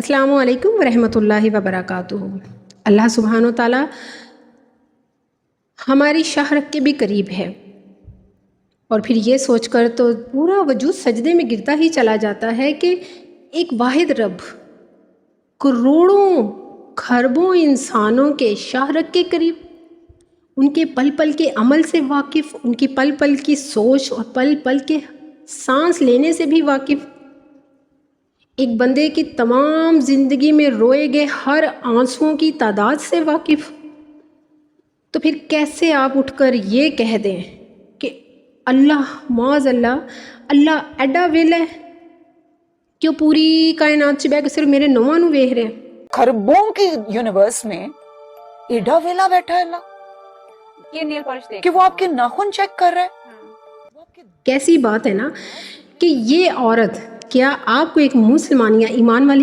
السلام علیکم ورحمۃ اللہ وبرکاتہ۔ اللہ سبحانہ و تعالیٰ ہماری شاہ رکھ کے بھی قریب ہے، اور پھر یہ سوچ کر تو پورا وجود سجدے میں گرتا ہی چلا جاتا ہے کہ ایک واحد رب کروڑوں کھربوں انسانوں کے شاہ رکھ کے قریب، ان کے پل پل کے عمل سے واقف، ان کی پل پل کی سوچ اور پل پل کے سانس لینے سے بھی واقف، ایک بندے کی تمام زندگی میں روئے گئے ہر آنسوؤں کی تعداد سے واقف، تو پھر کیسے آپ اٹھ کر یہ کہہ دیں کہ اللہ معاذ اللہ ایڈا ویلا ہے کہ وہ پوری کائنات چ بہ کے صرف میرے نواں نو ویکھ رہے ہیں؟ خربوں کی یونیورس میں ایڈا ویلا بیٹھا ہے اللہ یہ نیل پالش دیکھ کہ وہ آپ کے ناخن چیک کر رہا ہے۔ کیسی بات ہے نا کہ یہ عورت، کیا آپ کو ایک مسلمان یا ایمان والی